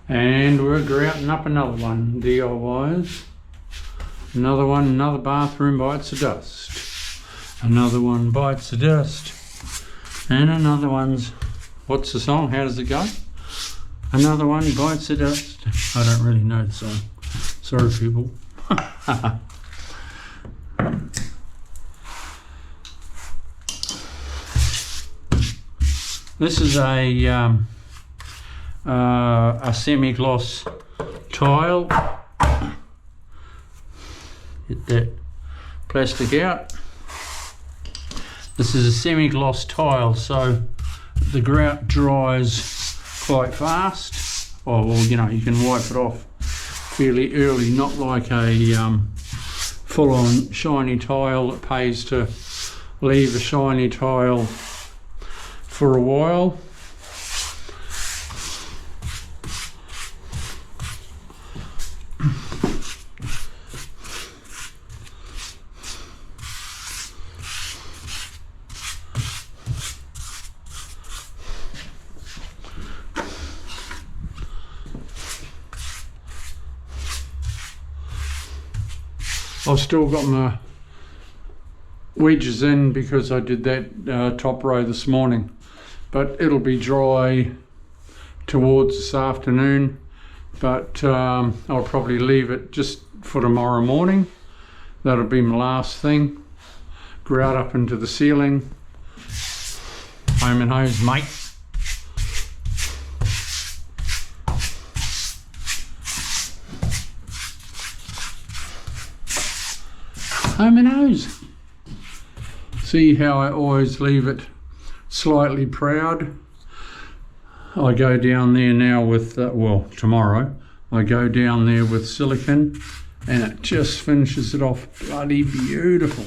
And we're grouting up another one, DIYs. Another one, another bathroom bites the dust. Another one bites the dust. And another one's, what's the song? How does it go? Another one bites the dust. I don't really know the song. Sorry, people. This is a semi-gloss tile. Get that plastic out. This is a semi-gloss tile, so the grout dries quite fast. Oh, well, you know, you can wipe it off fairly early, not like a full-on shiny tile that pays to leave a shiny tile for a while. I've still got my wedges in because I did that top row this morning, but it'll be dry towards this afternoon, but I'll probably leave it just for tomorrow morning. That'll be my last thing. Grout up into the ceiling. Home and hose, mate. Home and hose. See how I always leave it slightly proud? I go down there now with, well, tomorrow, I go down there with silicone and it just finishes it off bloody beautiful.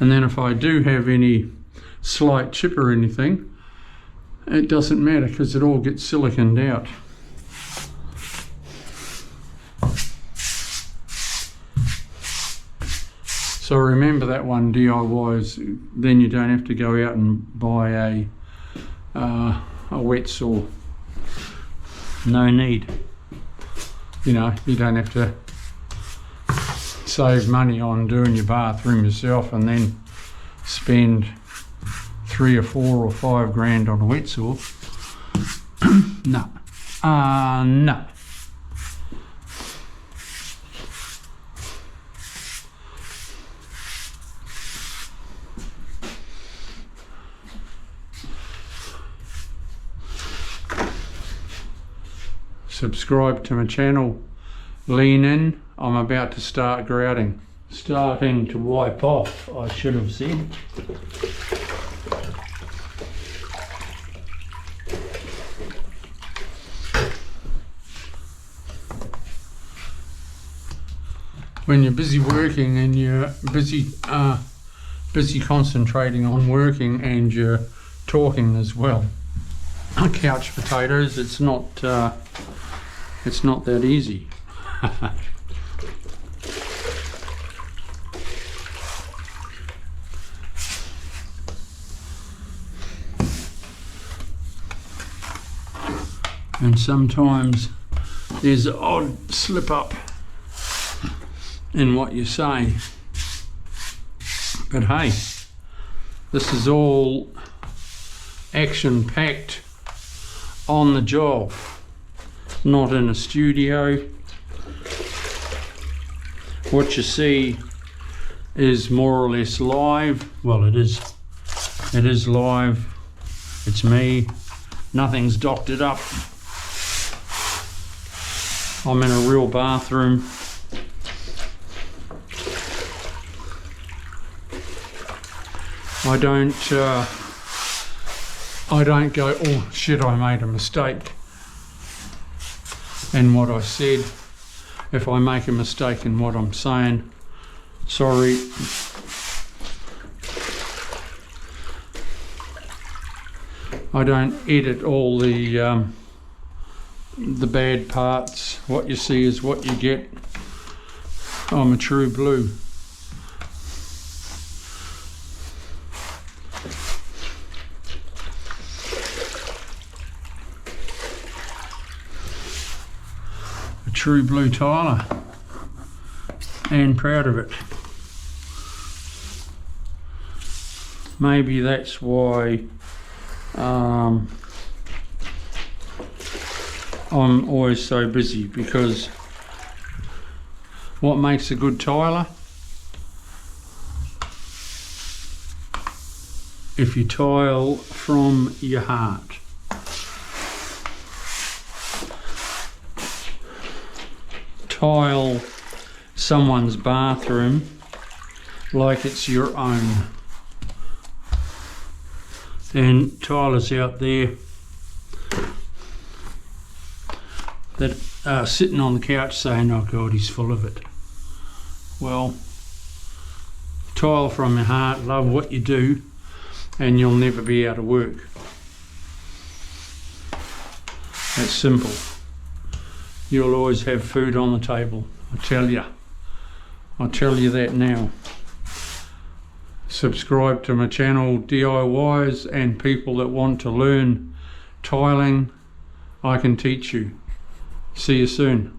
And then if I do have any slight chip or anything, it doesn't matter because it all gets siliconed out. So remember that one, DIYs, then you don't have to go out and buy a wet saw. No need. You know, you don't have to save money on doing your bathroom yourself and then spend 3 or 4 or 5 grand on a wet saw. No. No. Subscribe to my channel, lean in. I'm about to start grouting. Starting to wipe off, I should have said. When you're busy working and you're busy concentrating on working and you're talking as well. Couch potatoes, it's not that easy. And sometimes there's an odd slip up in what you say. But hey, this is all action-packed on the job. Not in a studio. What you see is more or less live. Well, it is live. It's me. Nothing's doctored up. I'm in a real bathroom. I don't go, oh shit, I made a mistake in what I said. If I make a mistake in what I'm saying, sorry. I don't edit all the bad parts. What you see is what you get. I'm a true blue. true blue tiler and proud of it. Maybe that's why I'm always so busy, because what makes a good tiler? If you tile from your heart. Tile someone's bathroom like it's your own. And tilers out there that are sitting on the couch saying, oh God, he's full of it. Well, tile from your heart, love what you do, and you'll never be out of work. That's simple. You'll always have food on the table, I tell you. I'll tell you that now. Subscribe to my channel, DIYs and people that want to learn tiling. I can teach you. See you soon.